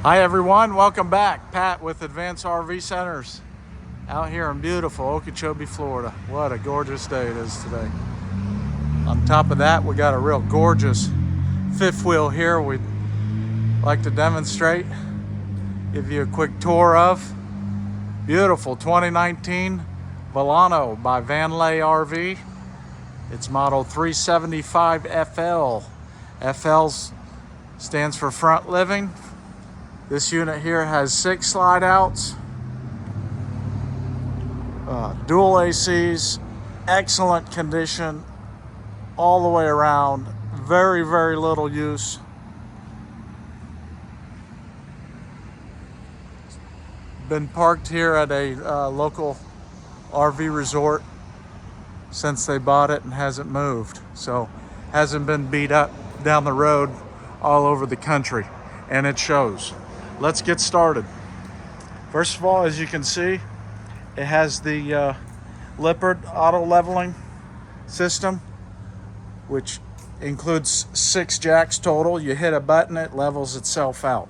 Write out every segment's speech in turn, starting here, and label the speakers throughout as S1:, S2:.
S1: Hi everyone, welcome back. Pat with Advanced RV Centers out here in beautiful Okeechobee, Florida. What a gorgeous day it is today. On top of that, we got a real gorgeous fifth wheel here we'd like to demonstrate, give you a quick tour of. Beautiful 2019 Vilano by Vanleigh Rv. It's model 375Fl. FL stands for front living. This unit here has 6 slide outs, dual ACs, excellent condition all the way around, very little use. Been parked here at a local RV resort since they bought it and hasn't moved, so hasn't been beat up down the road all over the country, and it shows. Let's get started. First of all, as you can see, it has the Lippert auto leveling system, which includes 6 jacks total. You hit a button, it levels itself out.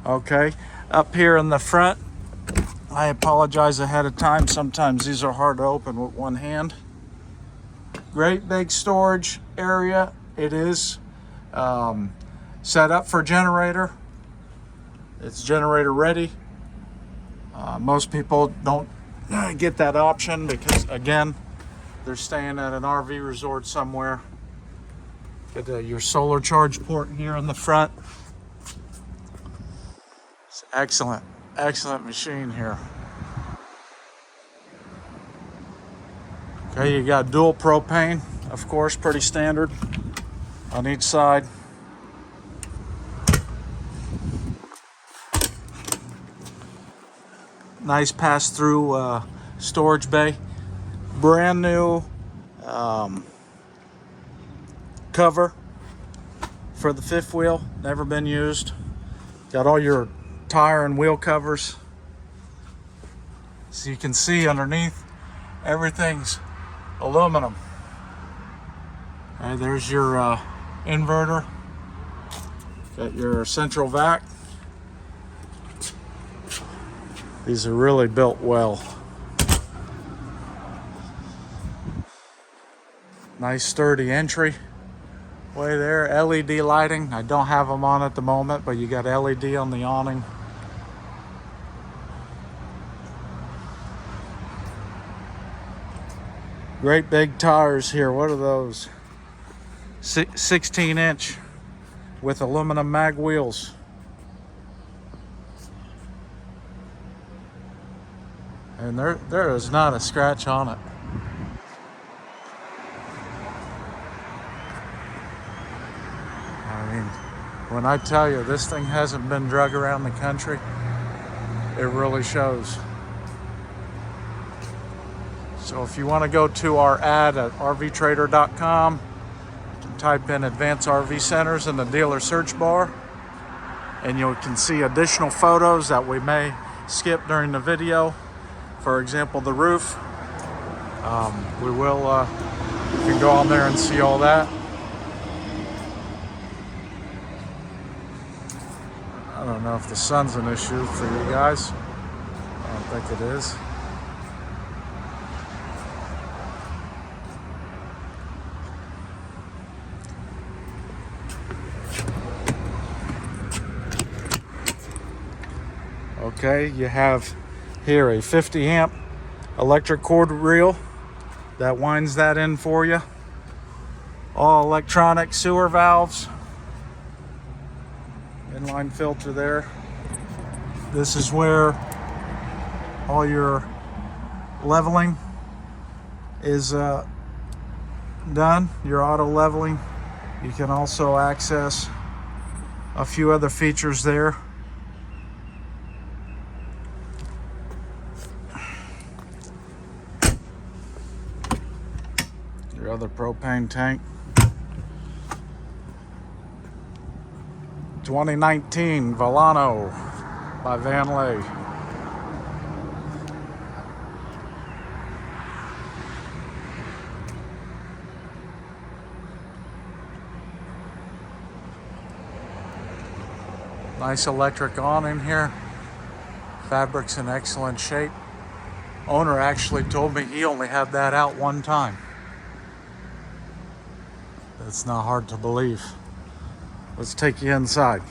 S1: Okay, up here in the front, I apologize ahead of time, sometimes these are hard to open with one hand. Great big storage area. It is set up for generator. It's generator ready. Most people don't get that option because, again, they're staying at an RV resort somewhere. Get your solar charge port here in the front. It's excellent machine here. Okay, you got dual propane, of course, pretty standard on each side. Nice pass-through storage bay. Brand new cover for the fifth wheel, never been used. Got all your tire and wheel covers. So you can see underneath, everything's aluminum. And there's your inverter. Got your central vac. These are really built well. Nice sturdy entry way there. LED lighting. I don't have them on at the moment, but you got LED on the awning. Great big tires here. What are those? 16-inch with aluminum mag wheels. And there is not a scratch on it. I mean, when I tell you this thing hasn't been drug around the country, it really shows. So if you want to go to our ad at rvtrader.com, you can type in Advanced RV Centers in the dealer search bar, and you can see additional photos that we may skip during the video. For example, the roof. You can go on there and see all that. I don't know if the sun's an issue for you guys. I don't think it is. Okay, you have here a 50 amp electric cord reel that winds that in for you. All electronic sewer valves. Inline filter there. This is where all your leveling is done, your auto leveling. You can also access a few other features there. Your other propane tank. 2019 Vilano by Vanleigh. Nice electric awning here. Fabric's in excellent shape. Owner actually told me he only had that out one time. It's not hard to believe. Let's take you inside.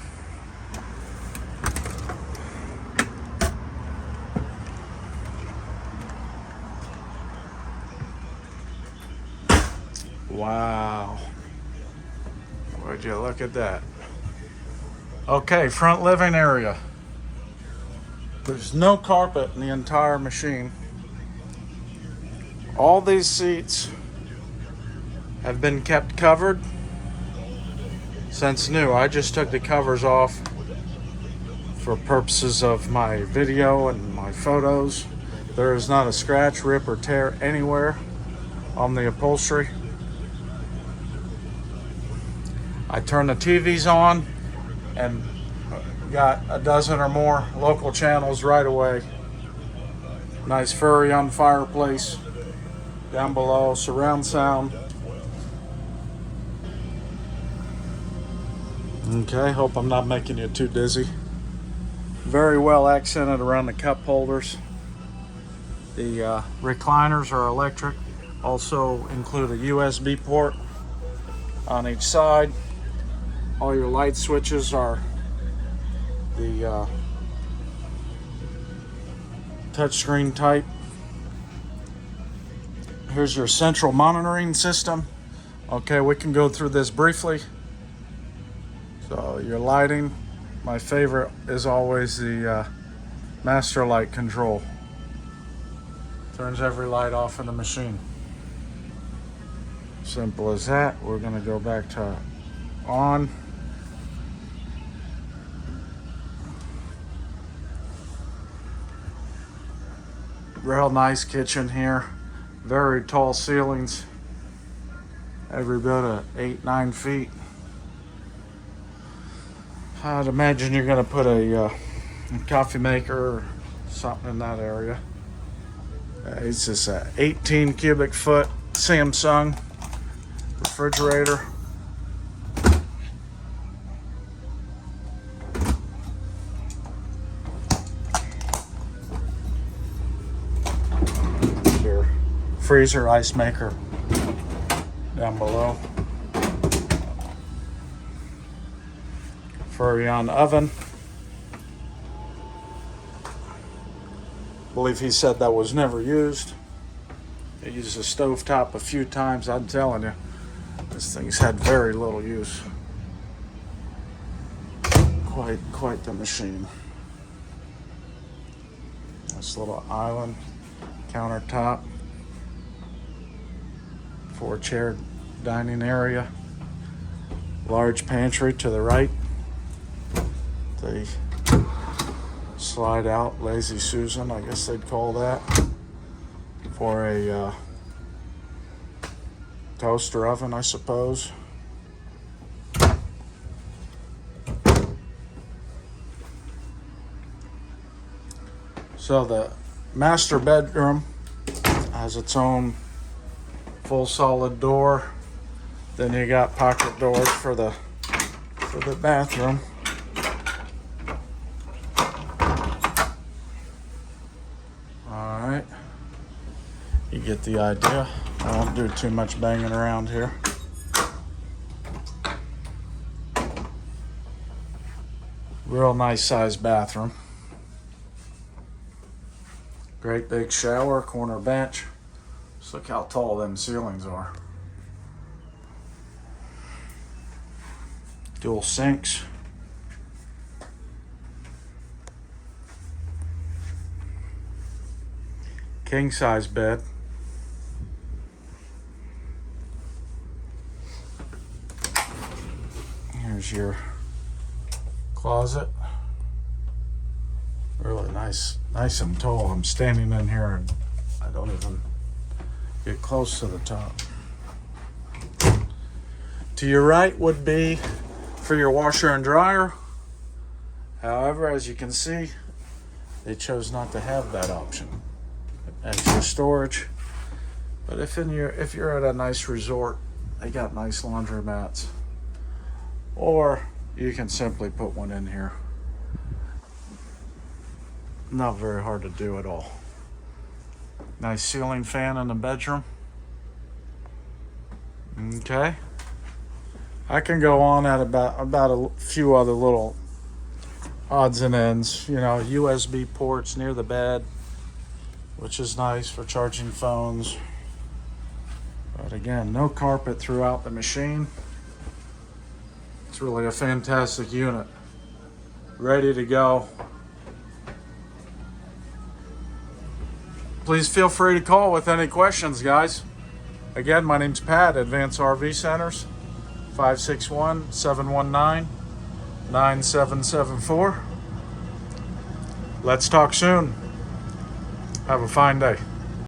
S1: Wow. Would you look at that? Okay, front living area. There's no carpet in the entire machine. All these seats have been kept covered since new. I just took the covers off for purposes of my video and my photos. There is not a scratch, rip, or tear anywhere on the upholstery. I turned the TVs on and got a dozen or more local channels right away. Nice FURRION fireplace down below, surround sound. Okay, hope I'm not making you too dizzy. Very well accented around the cup holders. The recliners are electric, also include a USB port on each side. All your light switches are the touchscreen type. Here's your central monitoring system. Okay, we can go through this briefly. So your lighting, my favorite is always the master light control. Turns every light off in the machine. Simple as that. We're gonna go back to on. Real nice kitchen here. Very tall ceilings. Every bit of 8-9 feet. I'd imagine you're gonna put a coffee maker or something in that area. It's just a 18 cubic foot Samsung refrigerator. Your freezer ice maker down below. FURRION oven. I believe he said that was never used. He used a stovetop a few times. I'm telling you, this thing's had very little use. Quite the machine. This little island countertop. 4-chair dining area. Large pantry to the right. They slide out, Lazy Susan, I guess they'd call that, for a toaster oven, I suppose. So the master bedroom has its own full solid door. Then you got pocket doors for the bathroom. Alright, you get the idea. I won't do too much banging around here. Real nice sized bathroom. Great big shower, corner bench. Just look how tall them ceilings are. Dual sinks. King size bed. Here's your closet. Really nice and tall. I'm standing in here and I don't even get close to the top. To your right would be for your washer and dryer. However, as you can see, they chose not to have that option. Extra storage. But if you're at a nice resort, they got nice laundry mats. Or you can simply put one in here. not very hard to do at all. Nice ceiling fan in the bedroom. Okay. I can go on at about a few other little odds and ends. You know, USB ports near the bed, which is nice for charging phones. But again, no carpet throughout the machine. It's really a fantastic unit. Ready to go. Please feel free to call with any questions, guys. Again, my name's Pat, Advanced RV Centers, 561-719-9774. Let's talk soon. Have a fine day.